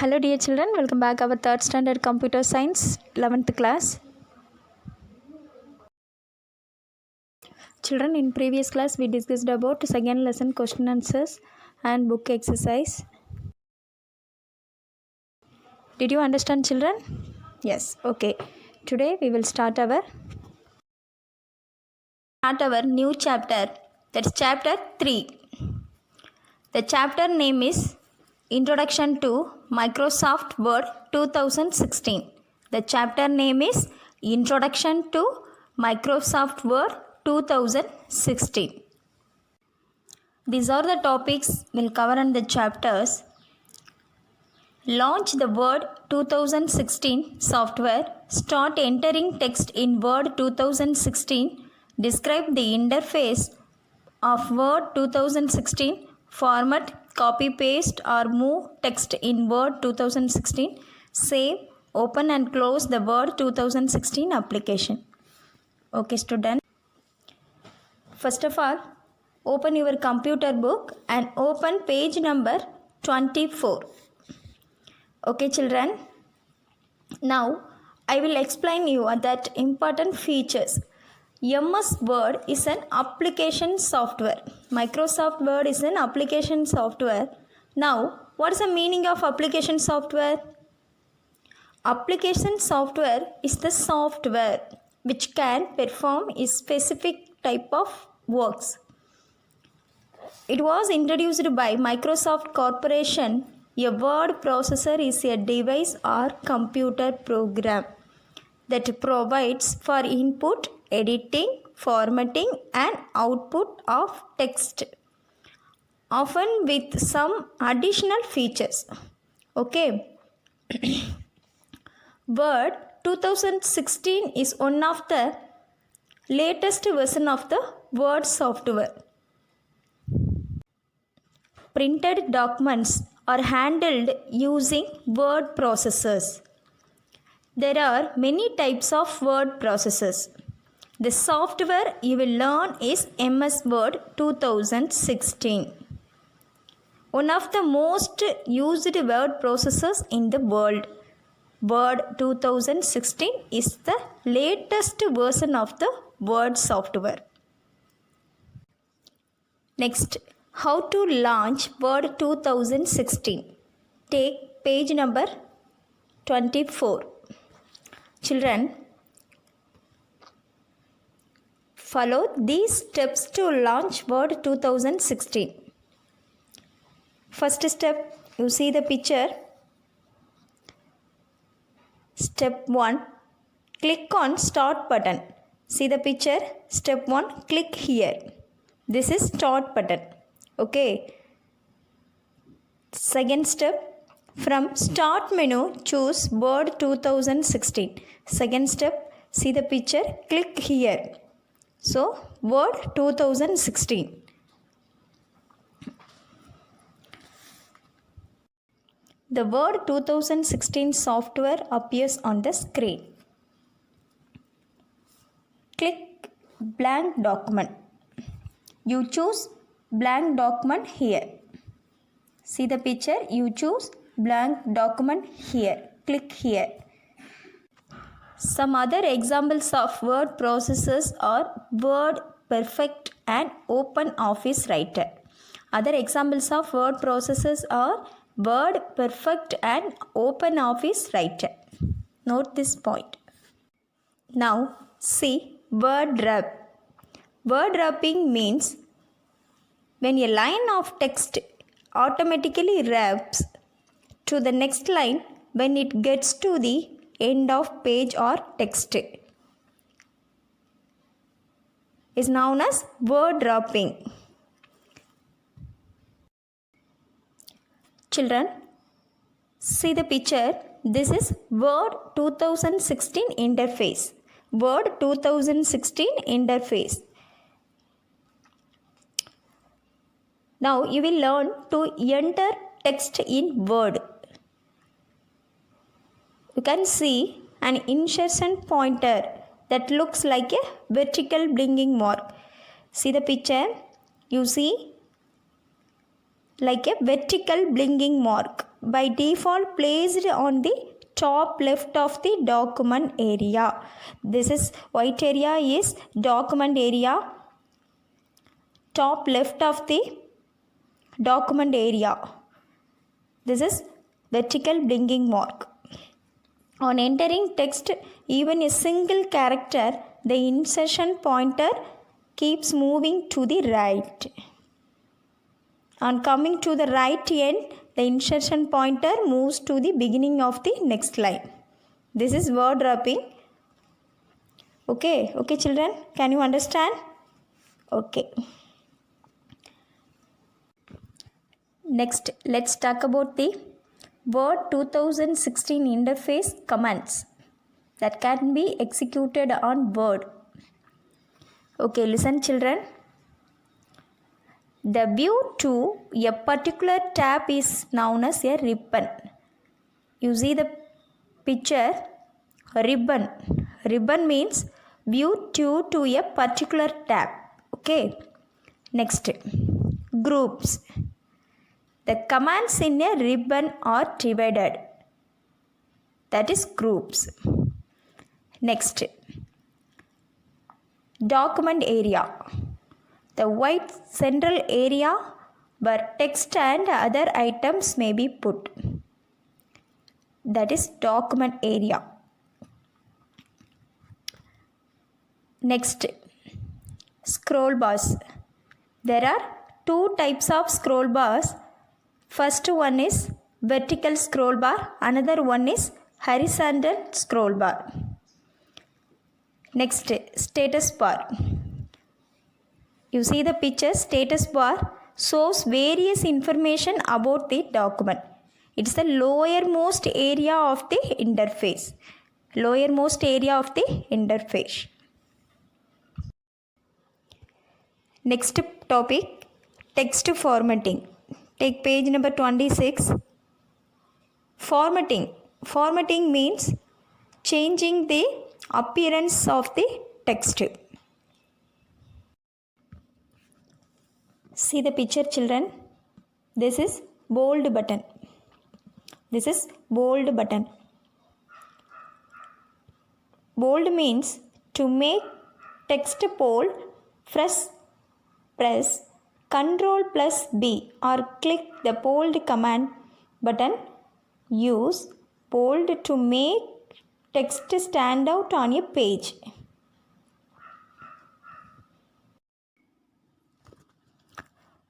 Hello dear children, welcome back our third standard computer science 11th class. Children, in previous class we discussed about second lesson question answers and book exercise. Did you understand, children? Yes, okay. Today we will start our new chapter, that's chapter 3. The chapter name is Introduction to Microsoft Word 2016. The chapter name is Introduction to Microsoft Word 2016. These are the topics we'll cover in the chapters. Launch the Word 2016 software. Start entering text in Word 2016. Describe the interface of Word 2016. Format, copy, paste or move text in Word 2016. Save, open and close the Word 2016 application. Okay, student. First of all, open your computer book and open page number 24. Okay, children. Now, I will explain you that important features. MS Word is an application software. Microsoft Word is an application software. Now, what is the meaning of application software? Application software is the software which can perform a specific type of works. It was introduced by Microsoft Corporation. A word processor is a device or computer program that provides for input, editing, formatting and output of text, often with some additional features. Okay. Word 2016 is one of the latest version of the Word software. Printed documents are handled using word processors. There are many types of word processors. The software you will learn is MS Word 2016. One of the most used word processors in the world. Word 2016 is the latest version of the Word software. Next, how to launch Word 2016. Take page number 24. Children, follow these steps to launch Word 2016. First step, you see the picture. Step 1, click on Start button. See the picture? Step 1, click here. This is Start button. Okay. Second step, from Start menu, choose Word 2016. Second step, see the picture? Click here. So, Word 2016. The Word 2016 software appears on the screen. Click blank document. You choose blank document here. See the picture? You choose blank document here. Click here. Some other examples of word processors are Word Perfect and OpenOffice Writer. Other examples of word processors are Word Perfect and OpenOffice Writer. Note this point. Now see word wrap. Word wrapping means when a line of text automatically wraps to the next line when it gets to the end of page or text. Is known as word wrapping. Children, see the picture. This is Word 2016 interface. Word 2016 interface. Now you will learn to enter text in Word. You can see an insertion pointer that looks like a vertical blinking mark. See the picture? You see like a vertical blinking mark. by default placed on the top left of the document area. This is white area is document area, top left of the document area. This is vertical blinking mark. On entering text, even a single character, the insertion pointer keeps moving to the right. On coming to the right end, the insertion pointer moves to the beginning of the next line. This is word wrapping. Okay, children, can you understand? Okay. Next, let's talk about the Word 2016 interface commands that can be executed on Word. Okay, listen children. The view to a particular tab is known as a ribbon. You see the picture, ribbon. Ribbon means view to a particular tab. Okay. Next, groups. The commands in a ribbon are divided. That is groups. Next, document area. The white central area where text and other items may be put. That is document area. Next, scroll bars. There are two types of scroll bars. First one is vertical scroll bar, another one is horizontal scroll bar. Next, status bar. You see the picture, status bar shows various information about the document. It is the lowermost area of the interface. Lowermost area of the interface. Next topic, text formatting. Take page number 26. Formatting. Formatting means changing the appearance of the text. See the picture children. This is bold button. This is bold button. Bold means to make text bold, press Ctrl+B or click the bold command button. Use bold to make text stand out on a page.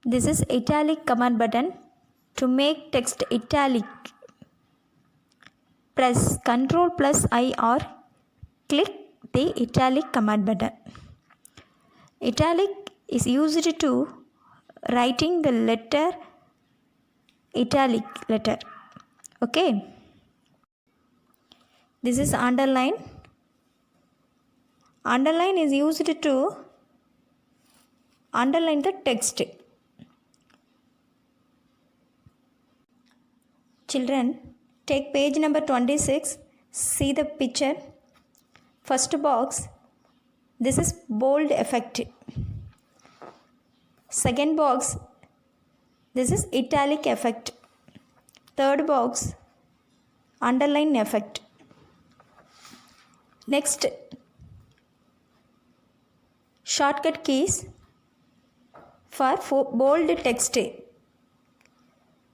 This is italic command button to make text italic. Press Ctrl+I or click the italic command button. Italic is used to writing the letter, italic letter. Okay. This is underline. Underline is used to underline the text. Children, take page number 26. See the picture. First box. This is bold effect. Second box. This is italic effect. Third box. Underline effect. Next, shortcut keys for bold text.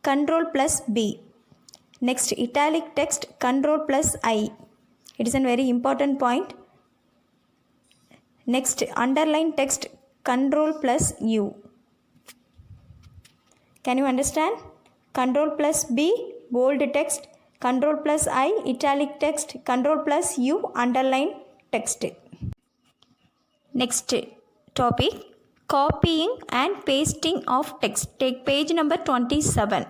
Ctrl+B. Next, italic text, Ctrl+I. It is a very important point. Next, underline text, Ctrl+U. Can you understand? Ctrl+B, bold text, Ctrl+I, italic text, Ctrl+U, underline text. Next topic, copying and pasting of text. Take page number 27.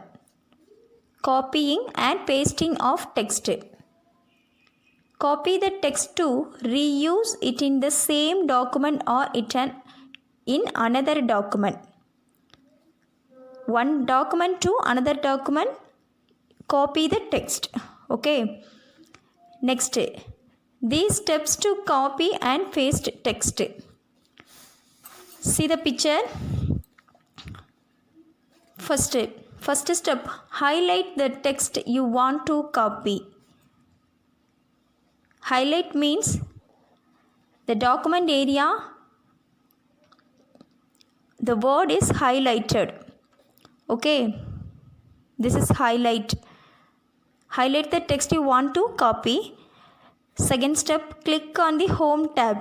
Copying and pasting of text. Copy the text to reuse it in the same document or in another document. One document to another document, copy the text. Okay. Next, these steps to copy and paste text. See the picture. First, First step, highlight the text you want to copy. Highlight means the document area, the word is highlighted. Okay, this is highlight. Highlight the text you want to copy. Second step, click on the home tab.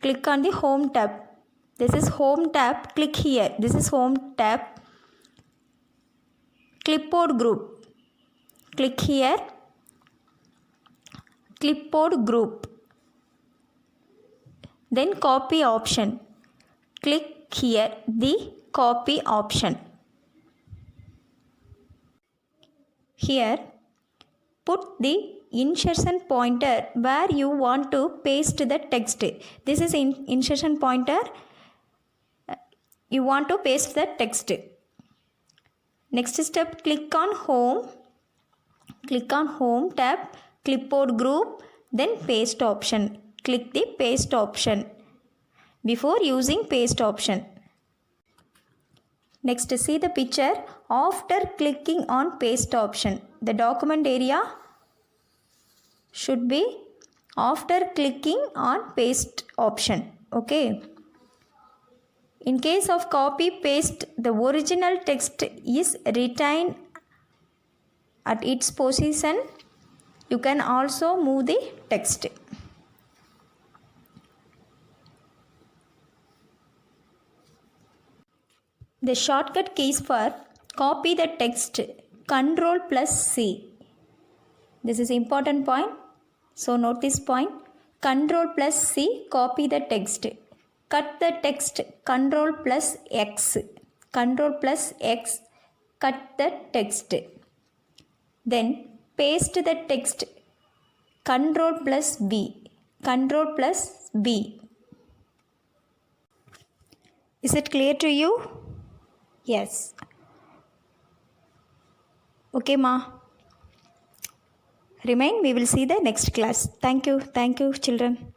Click on the home tab. This is home tab. Click here. This is home tab. Clipboard group. Click here. Clipboard group. Then copy option. Click here the copy option. Here put the insertion pointer where you want to paste the text. This is insertion pointer. You want to paste the text. Next step, click on home. Click on home tab, clipboard group, then paste option. Click the paste option before using paste option. Next, see the picture. After clicking on paste option, the document area should be after clicking on paste option. Okay. In case of copy paste, the original text is retained at its position. You can also move the text. The shortcut keys for copy the text, Ctrl+C. This is important point. So note this point. Ctrl+C, copy the text. Cut the text, Ctrl+X. Ctrl+X, cut the text. Then paste the text, Ctrl+V. Ctrl+V. Is it clear to you? Yes. Okay, ma. Remain, we will see the next class. Thank you. Thank you, children.